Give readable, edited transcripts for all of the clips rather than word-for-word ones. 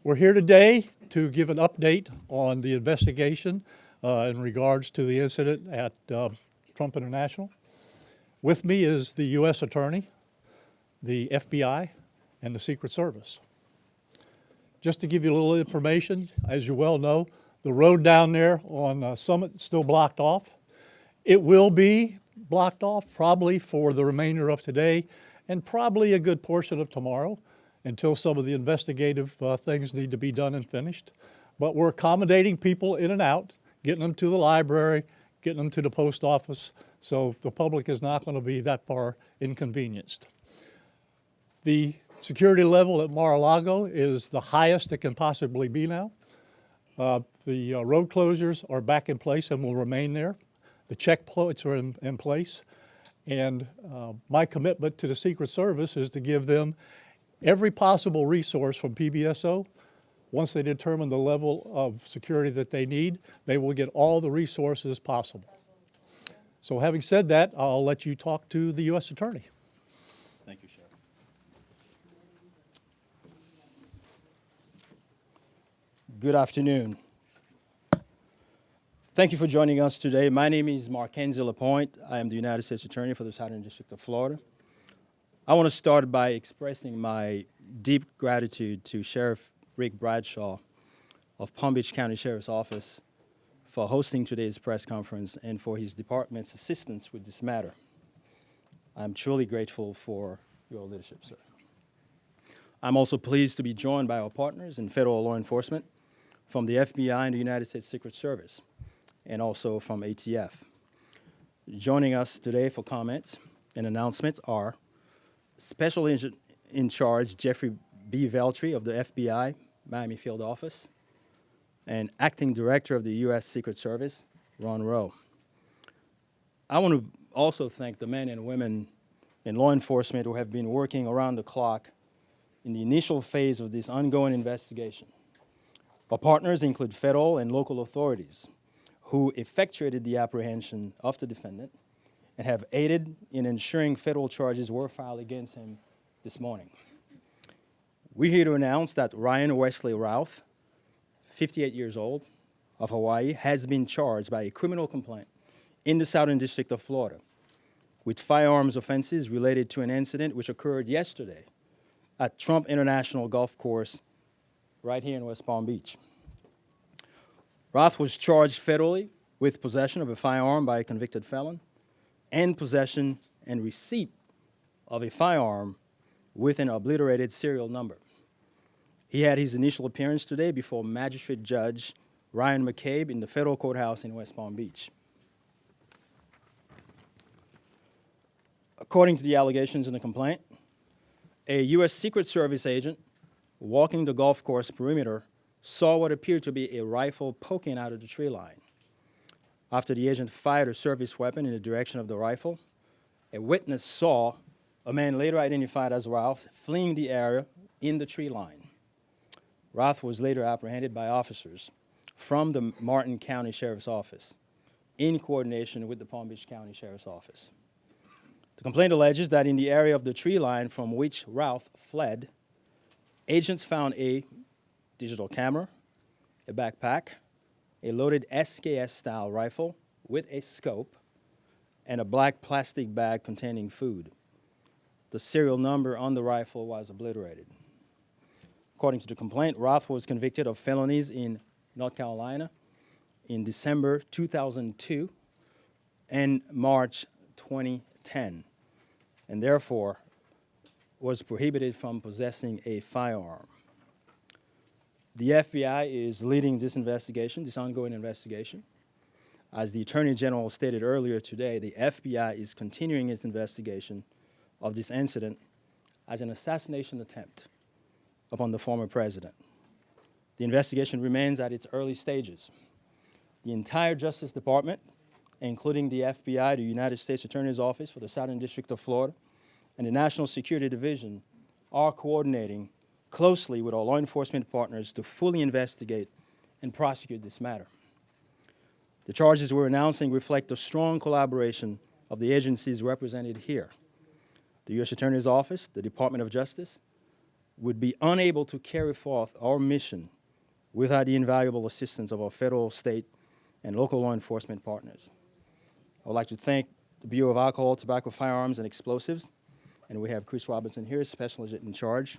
We're here today to give an update on the investigation in regards to the incident at Trump International. With me is the U.S. Attorney, the FBI, and the Secret Service. Just to give you a little information, as you well know, the road down there on Summit is still blocked off. It will be blocked off probably for the remainder of today and probably a good portion of tomorrow until some of the investigative things need to be done and finished. But we're accommodating people in and out, getting them to the library, getting them to the post office, so the public is not going to be that far inconvenienced. The security level at Mar-a-Lago is the highest it can possibly be now. The road closures are back in place and will remain there. The checkpoints are in place. And my commitment to the Secret Service is to give them every possible resource from PBSO. Once they determine the level of security that they need, they will get all the resources possible. So having said that, I'll let you talk to the U.S. Attorney. Thank you, Sheriff. Good afternoon. Thank you for joining us today. My name is Markenzie Lapointe. I am the United States Attorney for the Southern District of Florida. I want to start by expressing my deep gratitude to Sheriff Rick Bradshaw of Palm Beach County Sheriff's Office for hosting today's press conference and for his department's assistance with this matter. I'm truly grateful for your leadership, sir. I'm also pleased to be joined by our partners in federal law enforcement from the FBI and the United States Secret Service, and also from ATF. Joining us today for comments and announcements are Special Agent in Charge Jeffrey B. Veltri of the FBI Miami Field Office, and Acting Director of the U.S. Secret Service, Ron Rowe. I want to also thank the men and women in law enforcement who have been working around the clock in the initial phase of this ongoing investigation. Our partners include federal and local authorities who effectuated the apprehension of the defendant and have aided in ensuring federal charges were filed against him this morning. We're here to announce that Ryan Wesley Routh, 58 years old, of Hawaii, has been charged by a criminal complaint in the Southern District of Florida with firearms offenses related to an incident which occurred yesterday at Trump International Golf Course right here in West Palm Beach. Routh was charged federally with possession of a firearm by a convicted felon and possession and receipt of a firearm with an obliterated serial number. He had his initial appearance today before Magistrate Judge Ryan McCabe in the federal courthouse in West Palm Beach. According to the allegations in the complaint, a U.S. Secret Service agent walking the golf course perimeter saw what appeared to be a rifle poking out of the tree line. After the agent fired a service weapon in the direction of the rifle, a witness saw a man later identified as Routh fleeing the area in the tree line. Routh was later apprehended by officers from the Martin County Sheriff's Office in coordination with the Palm Beach County Sheriff's Office. The complaint alleges that in the area of the tree line from which Routh fled, agents found a digital camera, a backpack, a loaded SKS-style rifle with a scope, and a black plastic bag containing food. The serial number on the rifle was obliterated. According to the complaint, Routh was convicted of felonies in North Carolina in December 2002 and March 2010, and therefore was prohibited from possessing a firearm. The FBI is leading this investigation, this ongoing investigation. As the Attorney General stated earlier today, the FBI is continuing its investigation of this incident as an assassination attempt upon the former president. The investigation remains at its early stages. The entire Justice Department, including the FBI, the United States Attorney's Office for the Southern District of Florida, and the National Security Division are coordinating closely with our law enforcement partners to fully investigate and prosecute this matter. The charges we're announcing reflect the strong collaboration of the agencies represented here: the U.S. Attorney's Office, the Department of Justice, would be unable to carry forth our mission without the invaluable assistance of our federal, state, and local law enforcement partners. I would like to thank the Bureau of Alcohol, Tobacco, Firearms, and Explosives, and we have Chris Robinson here, Special Agent in Charge,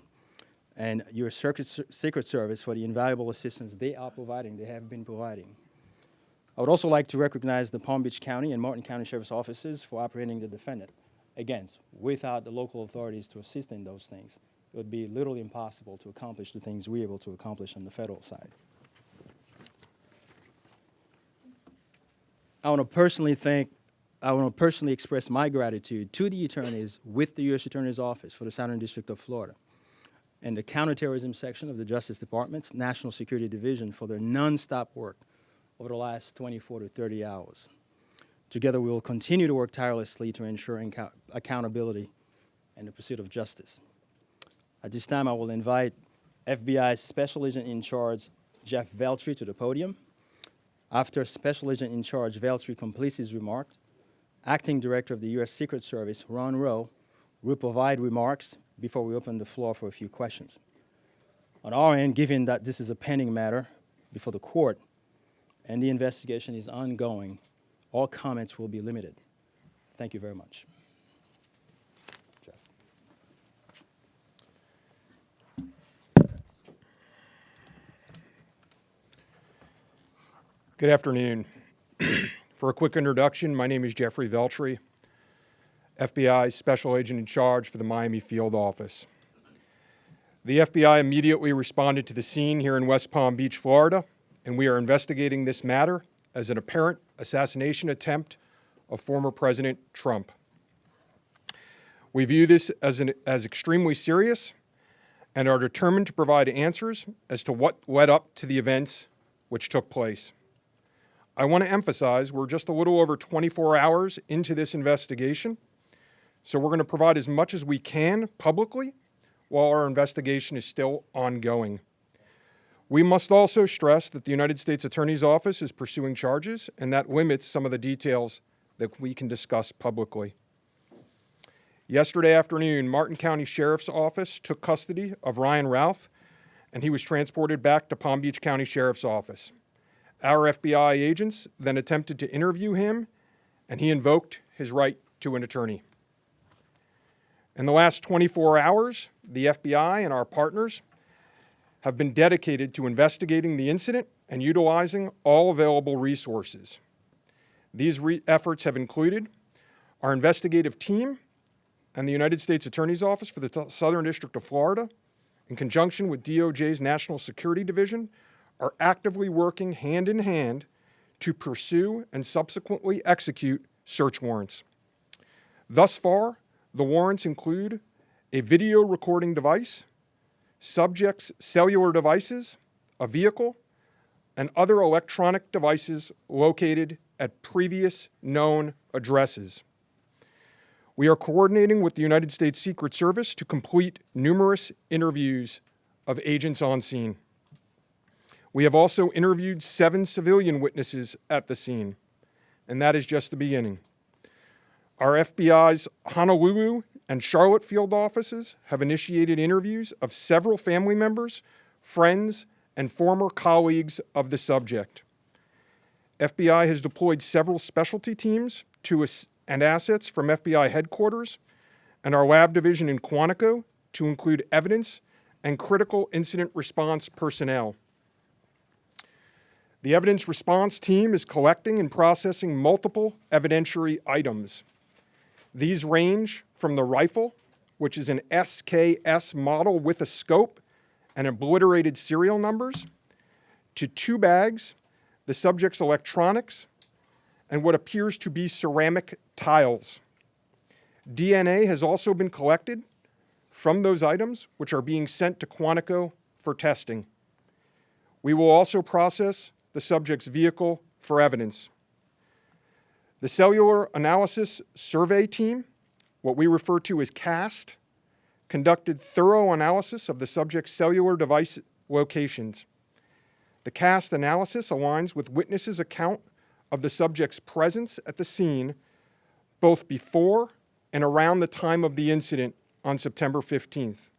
and your Secret Service for the invaluable assistance they are providing, they have been providing. I would also like to recognize the Palm Beach County and Martin County Sheriff's Offices for apprehending the defendant. Again, without the local authorities to assist in those things, it would be literally impossible to accomplish the things we're able to accomplish on the federal side. I want to personally express my gratitude to the attorneys with the U.S. Attorney's Office for the Southern District of Florida and the Counterterrorism Section of the Justice Department's National Security Division for their nonstop work over the last 24 to 30 hours. Together, we will continue to work tirelessly to ensure accountability and the pursuit of justice. At this time, I will invite FBI Special Agent in Charge, Jeff Veltri, to the podium. After Special Agent in Charge Veltri completes his remarks, Acting Director of the U.S. Secret Service, Ron Rowe, will provide remarks before we open the floor for a few questions. On our end, given that this is a pending matter before the court and the investigation is ongoing, all comments will be limited. Thank you very much. Jeff. Good afternoon. For a quick introduction, my name is Jeffrey Veltri, FBI Special Agent in Charge for the Miami Field Office. The FBI immediately responded to the scene here in West Palm Beach, Florida, and we are investigating this matter as an apparent assassination attempt of former President Trump. We view this as extremely serious and are determined to provide answers as to what led up to the events which took place. I want to emphasize we're just a little over 24 hours into this investigation, so we're going to provide as much as we can publicly while our investigation is still ongoing. We must also stress that the United States Attorney's Office is pursuing charges, and that limits some of the details that we can discuss publicly. Yesterday afternoon, Martin County Sheriff's Office took custody of Ryan Routh, and he was transported back to Palm Beach County Sheriff's Office. Our FBI agents then attempted to interview him, and he invoked his right to an attorney. In the last 24 hours, the FBI and our partners have been dedicated to investigating the incident and utilizing all available resources. These efforts have included our investigative team and the United States Attorney's Office for the Southern District of Florida, in conjunction with DOJ's National Security Division, are actively working hand in hand to pursue and subsequently execute search warrants. Thus far, the warrants include a video recording device, subjects' cellular devices, a vehicle, and other electronic devices located at previous known addresses. We are coordinating with the United States Secret Service to complete numerous interviews of agents on scene. We have also interviewed 7 civilian witnesses at the scene, and that is just the beginning. Our FBI's Honolulu and Charlotte field offices have initiated interviews of several family members, friends, and former colleagues of the subject. FBI has deployed several specialty teams and assets from FBI headquarters and our lab division in Quantico to include evidence and critical incident response personnel. The evidence response team is collecting and processing multiple evidentiary items. These range from the rifle, which is an SKS model with a scope and obliterated serial numbers, to 2 bags, the subject's electronics, and what appears to be ceramic tiles. DNA has also been collected from those items, which are being sent to Quantico for testing. We will also process the subject's vehicle for evidence. The Cellular Analysis Survey Team, what we refer to as CAST, conducted thorough analysis of the subject's cellular device locations. The CAST analysis aligns with witnesses' account of the subject's presence at the scene both before and around the time of the incident on September 15th.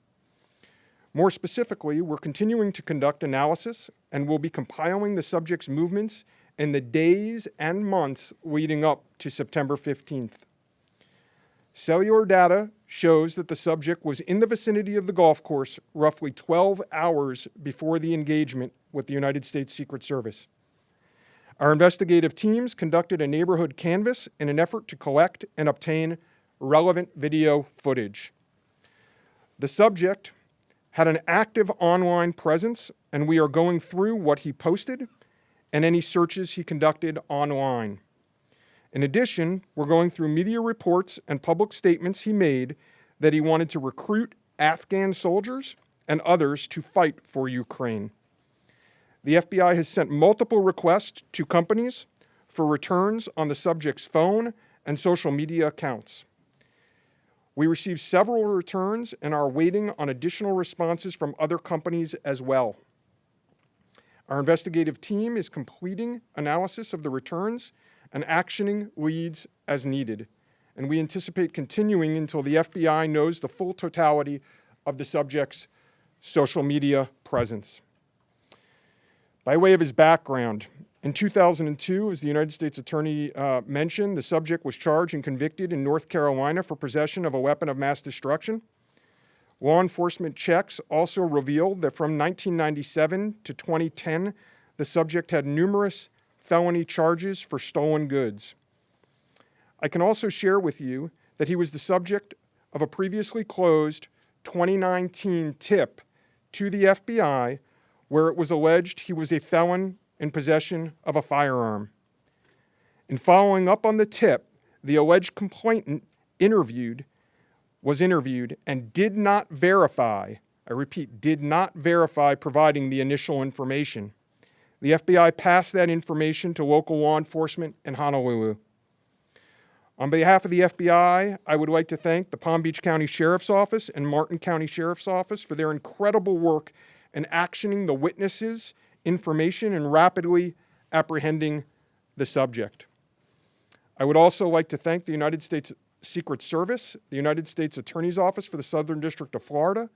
More specifically, we're continuing to conduct analysis and will be compiling the subject's movements in the days and months leading up to September 15th. Cellular data shows that the subject was in the vicinity of the golf course roughly 12 hours before the engagement with the United States Secret Service. Our investigative teams conducted a neighborhood canvass in an effort to collect and obtain relevant video footage. The subject had an active online presence, and we are going through what he posted and any searches he conducted online. In addition, we're going through media reports and public statements he made that he wanted to recruit Afghan soldiers and others to fight for Ukraine. The FBI has sent multiple requests to companies for returns on the subject's phone and social media accounts. We received several returns and are waiting on additional responses from other companies as well. Our investigative team is completing analysis of the returns and actioning leads as needed, and we anticipate continuing until the FBI knows the full totality of the subject's social media presence. By way of his background, in 2002, as the United States Attorney mentioned, the subject was charged and convicted in North Carolina for possession of a weapon of mass destruction. Law enforcement checks also revealed that from 1997 to 2010, the subject had numerous felony charges for stolen goods. I can also share with you that he was the subject of a previously closed 2019 tip to the FBI where it was alleged he was a felon in possession of a firearm. In following up on the tip, the alleged complainant was interviewed and did not verify, I repeat, did not verify providing the initial information. The FBI passed that information to local law enforcement in Honolulu. On behalf of the FBI, I would like to thank the Palm Beach County Sheriff's Office and Martin County Sheriff's Office for their incredible work in actioning the witnesses' information and rapidly apprehending the subject. I would also like to thank the United States Secret Service, the United States Attorney's Office for the Southern District of Florida,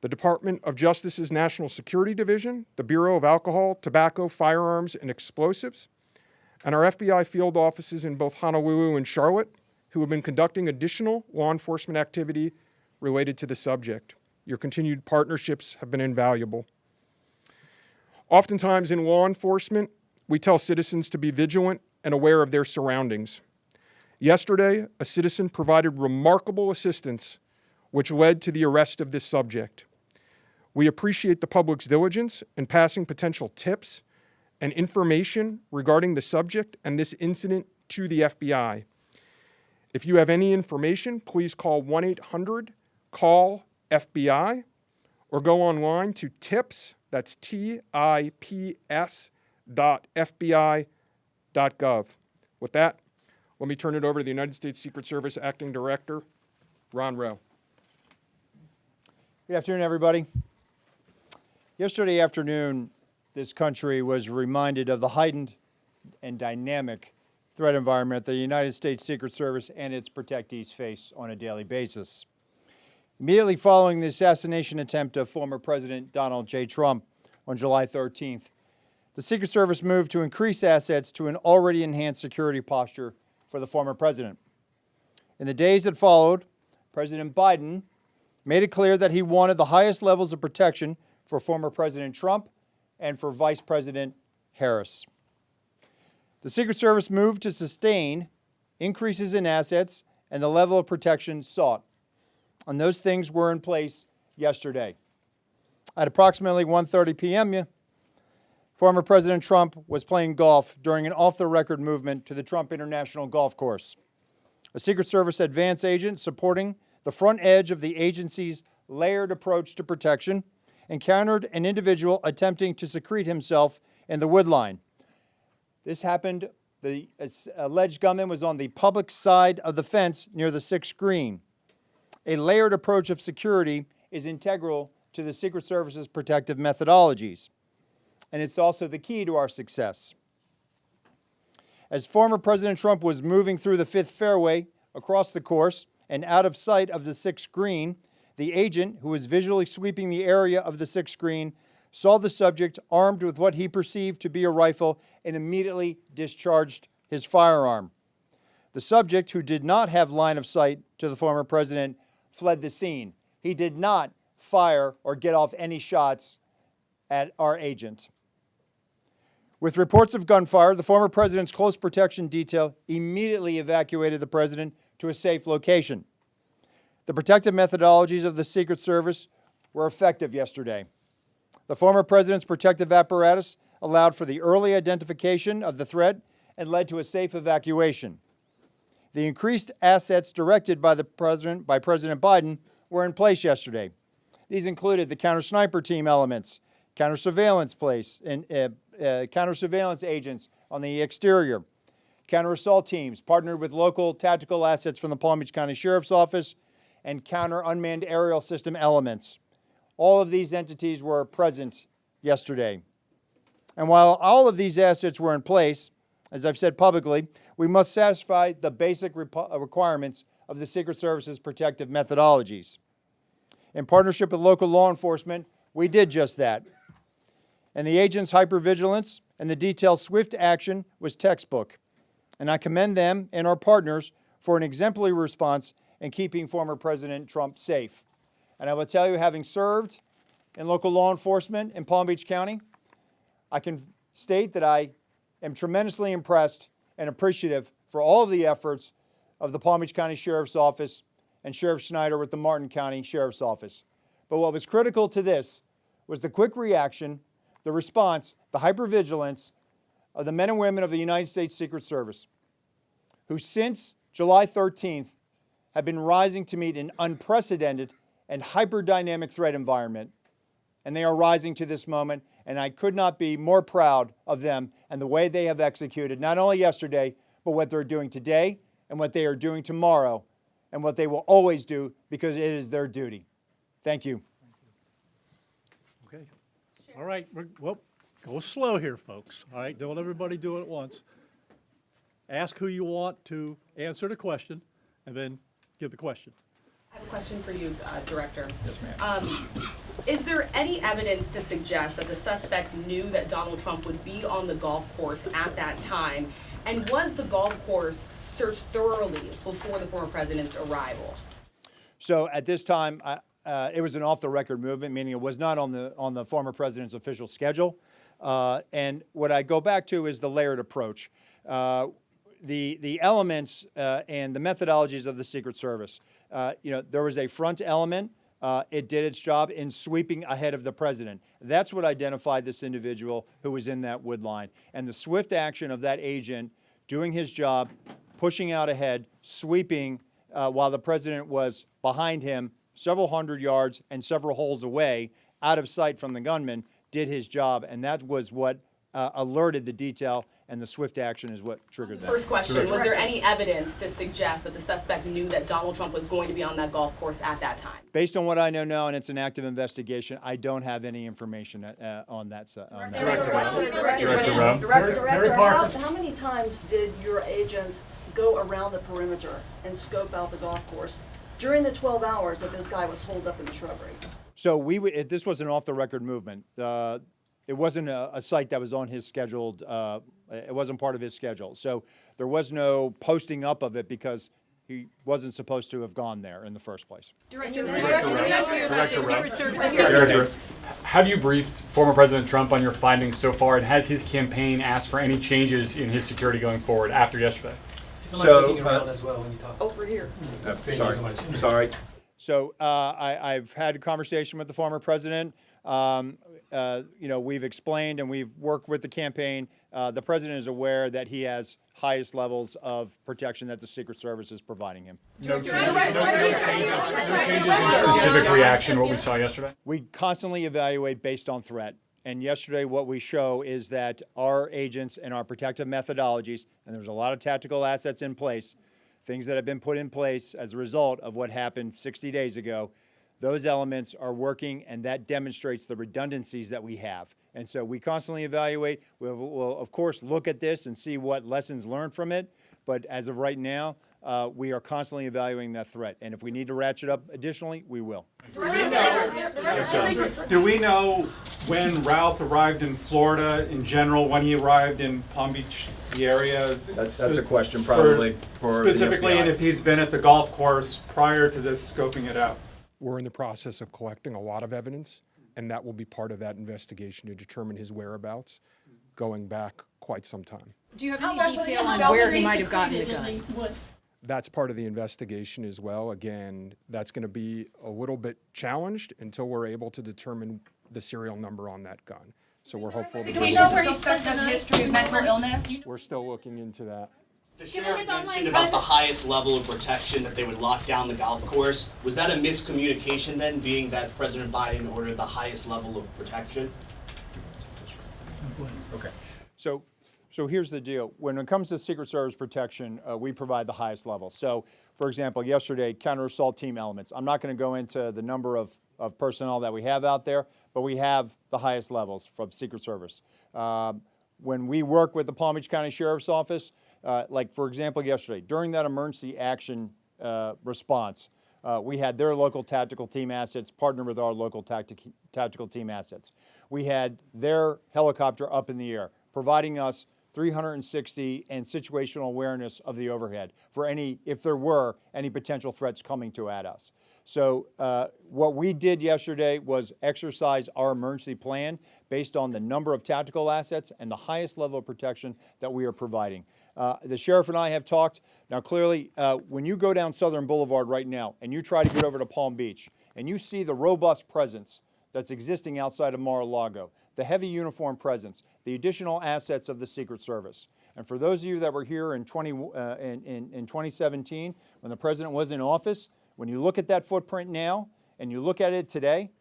the Department of Justice's National Security Division, the Bureau of Alcohol, Tobacco, Firearms, and Explosives, and our FBI field offices in both Honolulu and Charlotte, who have been conducting additional law enforcement activity related to the subject. Your continued partnerships have been invaluable. Oftentimes in law enforcement, we tell citizens to be vigilant and aware of their surroundings. Yesterday, a citizen provided remarkable assistance, which led to the arrest of this subject. We appreciate the public's diligence in passing potential tips and information regarding the subject and this incident to the FBI. If you have any information, please call 1-800-CALL-FBI or go online to tips, that's tips.fbi.gov. With that, let me turn it over to the United States Secret Service Acting Director, Ron Rowe. Good afternoon, everybody. Yesterday afternoon, this country was reminded of the heightened and dynamic threat environment that the United States Secret Service and its protectees face on a daily basis. Immediately following the assassination attempt of former President Donald J. Trump on July 13th, the Secret Service moved to increase assets to an already enhanced security posture for the former president. In the days that followed, President Biden made it clear that he wanted the highest levels of protection for former President Trump and for Vice President Harris. The Secret Service moved to sustain increases in assets and the level of protection sought. And those things were in place yesterday. At approximately 1:30 p.m., former President Trump was playing golf during an off-the-record movement to the Trump International Golf Course. A Secret Service advance agent supporting the front edge of the agency's layered approach to protection encountered an individual attempting to secrete himself in the woodline. This happened, the alleged gunman was on the public side of the fence near the 6th green. A layered approach of security is integral to the Secret Service's protective methodologies, and it's also the key to our success. As former President Trump was moving through the 5th fairway across the course and out of sight of the 6th green, The agent, who was visually sweeping the area of the 6th screen, saw the subject armed with what he perceived to be a rifle and immediately discharged his firearm. The subject, who did not have line of sight to the former president, fled the scene. He did not fire or get off any shots at our agent. With reports of gunfire, the former president's close protection detail immediately evacuated the president to a safe location. The protective methodologies of the Secret Service were effective yesterday. The former president's protective apparatus allowed for the early identification of the threat and led to a safe evacuation. The increased assets directed by President Biden were in place yesterday. These included the counter-sniper team elements, counter-surveillance agents on the exterior, counter-assault teams partnered with local tactical assets from the Palm Beach County Sheriff's Office, and counter-unmanned aerial system elements. All of these entities were present yesterday. And while all of these assets were in place, as I've said publicly, we must satisfy the basic requirements of the Secret Service's protective methodologies. In partnership with local law enforcement, we did just that. And the agents' hypervigilance and the detailed swift action was textbook. And I commend them and our partners for an exemplary response in keeping former President Trump safe. And I will tell you, having served in local law enforcement in Palm Beach County, I can state that I am tremendously impressed and appreciative for all of the efforts of the Palm Beach County Sheriff's Office and Sheriff Schneider with the Martin County Sheriff's Office. But what was critical to this was the quick reaction, the response, the hypervigilance of the men and women of the United States Secret Service, who since July 13th have been rising to meet an unprecedented and hyper-dynamic threat environment. And they are rising to this moment, and I could not be more proud of them and the way they have executed, not only yesterday, but what they're doing today and what they are doing tomorrow and what they will always do because it is their duty. Thank you. Okay. All right. Well, go slow here, folks. All right. Don't everybody do it at once. Ask who you want to answer the question, and then give the question. I have a question for you, Director. Yes, ma'am. Is there any evidence to suggest that the suspect knew that Donald Trump would be on the golf course at that time? And was the golf course searched thoroughly before the former president's arrival? So at this time, it was an off-the-record movement, meaning it was not on the former president's official schedule. And what I go back to is the layered approach. The elements and the methodologies of the Secret Service. There was a front element. It did its job in sweeping ahead of the president. That's what identified this individual who was in that wood line. And the swift action of that agent doing his job, pushing out ahead, sweeping while the president was behind him several hundred yards and several holes away, out of sight from the gunman, did his job. And that was what alerted the detail, and the swift action is what triggered that. First question, was there any evidence to suggest that the suspect knew that Donald Trump was going to be on that golf course at that time? Based on what I know now, and it's an active investigation, I don't have any information on that. Director, how many times did your agents go around the perimeter and scope out the golf course during the 12 hours that this guy was holed up in the shrubbery? So this was an off-the-record movement. It wasn't a site that was on his scheduled, it wasn't part of his schedule. So there was no posting up of it because he wasn't supposed to have gone there in the first place. Director, have you briefed former President Trump on your findings so far, and has his campaign asked for any changes in his security going forward after yesterday? So, as well when you talk. Over here. Thank you so much. Sorry. So I've had a conversation with the former president. We've explained and we've worked with the campaign. The president is aware that he has highest levels of protection that the Secret Service is providing him. No changes in specific reaction to what we saw yesterday? We constantly evaluate based on threat. And yesterday what we show is that our agents and our protective methodologies, and there's a lot of tactical assets in place, things that have been put in place as a result of what happened 60 days ago, those elements are working, and that demonstrates the redundancies that we have. And so we constantly evaluate. We'll of course, look at this and see what lessons learned from it. But as of right now, we are constantly evaluating that threat. And if we need to ratchet up additionally, we will. Do we know when Ralph arrived in Florida in general, when he arrived in Palm Beach, the area? That's a question probably for the Specifically, FBI. and if he's been at the golf course prior to this scoping it out? We're in the process of collecting a lot of evidence, and that will be part of that investigation to determine his whereabouts going back quite some time. Do you have any detail on where he might have gotten the gun? That's part of the investigation as well. Again, that's going to be a little bit challenged until we're able to determine the serial number on that gun. So we're hopeful to Do we know where he spent has a history of mental illness? We're still looking into that. The sheriff mentioned about the highest level of protection that they would lock down the golf course. Was that a miscommunication then, being that President Biden ordered the highest level of protection? Okay. So here's the deal. When it comes to Secret Service protection, we provide the highest level. So, for example, yesterday, counter-assault team elements. I'm not going to go into the number of personnel that we have out there, but we have the highest levels from Secret Service. When we work with the Palm Beach County Sheriff's Office, like, for example, yesterday, during that emergency action response, we had their local tactical team assets partner with our local tactical team assets. We had their helicopter up in the air, providing us 360 and situational awareness of the overhead for if there were any potential threats coming at us. So what we did yesterday was exercise our emergency plan based on the number of tactical assets and the highest level of protection that we are providing. The sheriff and I have talked. Now, clearly, when you go down Southern Boulevard right now and you try to get over to Palm Beach and you see the robust presence that's existing outside of Mar-a-Lago, the heavy uniform presence, the additional assets of the Secret Service. And for those of you that were here in 2017, when the president was in office, when you look at that footprint now and you look at it today,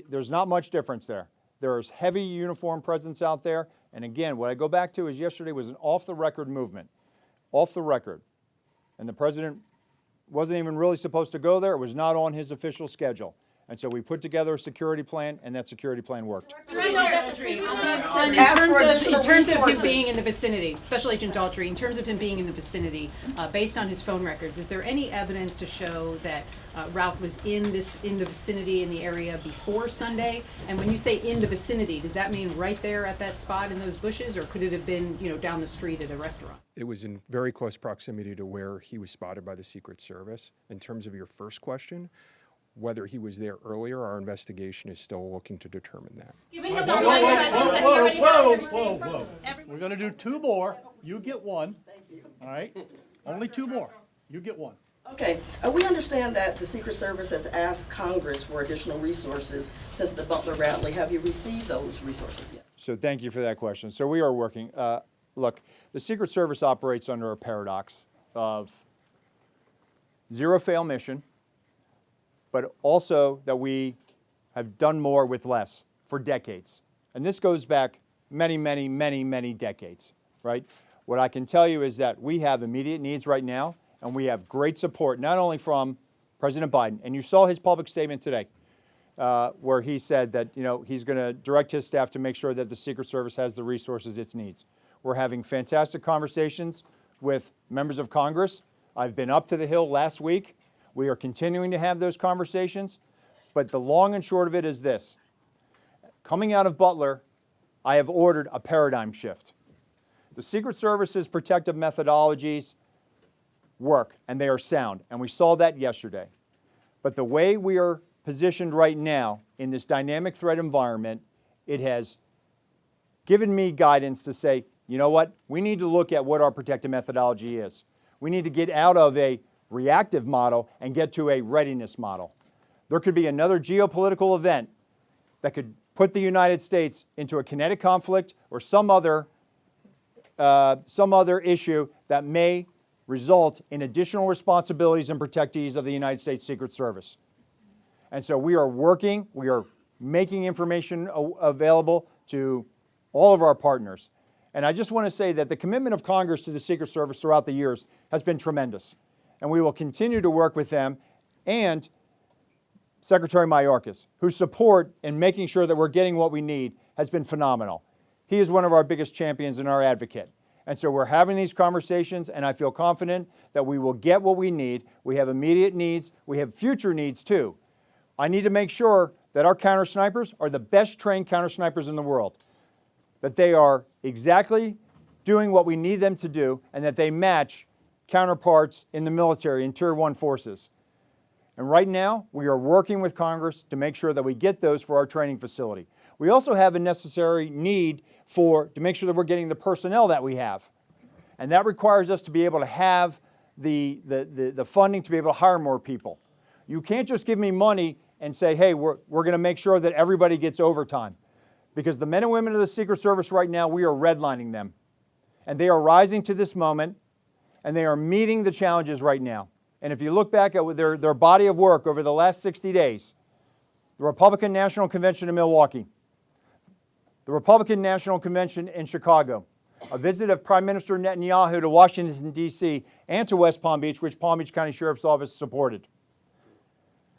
there's not much difference there. There is heavy uniform presence out there. And again, what I go back to is yesterday was an off-the-record movement, off the record. And the president wasn't even really supposed to go there. It was not on his official schedule. And so we put together a security plan, and that security plan worked. In terms of him being in the vicinity, Special Agent Daltrey, in terms of him being in the vicinity, based on his phone records, is there any evidence to show that Ralph was in the vicinity in the area before Sunday? And when you say in the vicinity, does that mean right there at that spot in those bushes, or could it have been, down the street at a restaurant? It was in very close proximity to where he was spotted by the Secret Service. In terms of your first question, whether he was there earlier, our investigation is still looking to determine that. Given his online presence, has he already had everything from We're going to do two more. You get one. All right? Only two more. You get one. Okay, we understand that the Secret Service has asked Congress for additional resources since the Butler rally. Have you received those resources yet? So thank you for that question. So we are working. Look, the Secret Service operates under a paradox of zero-fail mission, but also that we have done more with less for decades. And this goes back many, many, many, many decades, right? What I can tell you is that we have immediate needs right now, and we have great support, not only from President Biden, and you saw his public statement today, where he said that he's going to direct his staff to make sure that the Secret Service has the resources it needs. We're having fantastic conversations with members of Congress. I've been up to the Hill last week. We are continuing to have those conversations, but the long and short of it is this. Coming out of Butler, I have ordered a paradigm shift. The Secret Service's protective methodologies work, and they are sound, and we saw that yesterday. But the way we are positioned right now in this dynamic threat environment, it has given me guidance to say, you know what, we need to look at what our protective methodology is. We need to get out of a reactive model and get to a readiness model. There could be another geopolitical event that could put the United States into a kinetic conflict or some other issue that may result in additional responsibilities and protectees of the United States Secret Service. And so we are working, we are making information available to all of our partners. And I just want to say that the commitment of Congress to the Secret Service throughout the years has been tremendous. And we will continue to work with them and Secretary Mayorkas, whose support in making sure that we're getting what we need has been phenomenal. He is one of our biggest champions and our advocate. And so we're having these conversations, and I feel confident that we will get what we need. We have immediate needs. We have future needs too. I need to make sure that our counter snipers are the best trained counter snipers in the world, that they are exactly doing what we need them to do, and that they match counterparts in the military, in Tier 1 forces. And right now, we are working with Congress to make sure that we get those for our training facility. We also have a necessary need to make sure that we're getting the personnel that we have. And that requires us to be able to have the funding to be able to hire more people. You can't just give me money and say, hey, we're going to make sure that everybody gets overtime. Because the men and women of the Secret Service right now, we are redlining them. And they are rising to this moment, and they are meeting the challenges right now. And if you look back at their body of work over the last 60 days, the Republican National Convention in Milwaukee, the Republican National Convention in Chicago, a visit of Prime Minister Netanyahu to Washington, D.C., and to West Palm Beach, which Palm Beach County Sheriff's Office supported.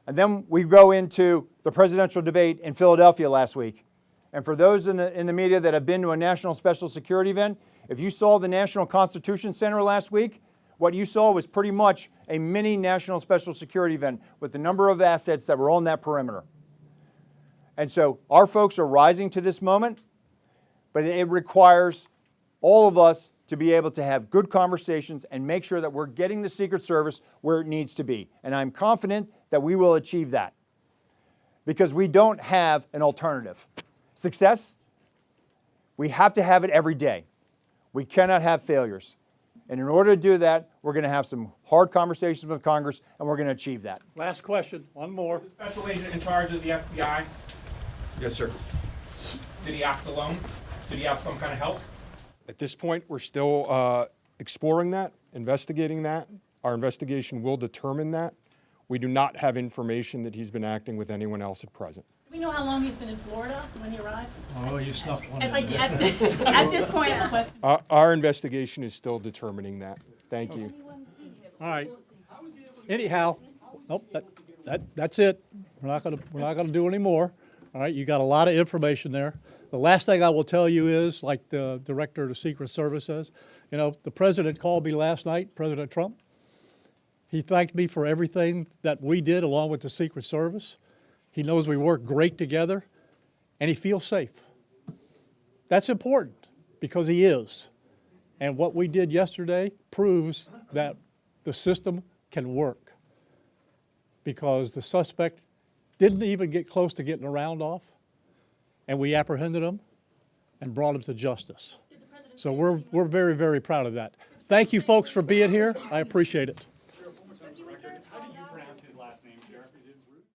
And then we go into the presidential debate in Philadelphia last week. And for those in the media that have been to a national special security event, if you saw the National Constitution Center last week, what you saw was pretty much a mini national special security event with the number of assets that were on that perimeter. And so our folks are rising to this moment, but it requires all of us to be able to have good conversations and make sure that we're getting the Secret Service where it needs to be. And I'm confident that we will achieve that because we don't have an alternative. Success, we have to have it every day. We cannot have failures. And in order to do that, we're going to have some hard conversations with Congress, and we're going to achieve that. Last question, one more. The special agent in charge of the FBI, Yes, sir. did he act alone? Did he have some kind of help? At this point, we're still exploring that, investigating that. Our investigation will determine that. We do not have information that he's been acting with anyone else at present. Do we know how long he's been in Florida when he arrived? Oh, you snuck one At, in there. at this point, the question. Our investigation is still determining that. Thank you. All right. Anyhow, nope, that's it. We're not gonna do any more. All right, you got a lot of information there. The last thing I will tell you is, like the director of the Secret Service says, you know, the president called me last night, President Trump. He thanked me for everything that we did along with the Secret Service. He knows we work great together, and he feels safe. That's important because he is. And what we did yesterday proves that the system can work because the suspect didn't even get close to getting a round off, and we apprehended him and brought him to justice. So we're very, very proud of that. Thank you folks for being here. I appreciate it.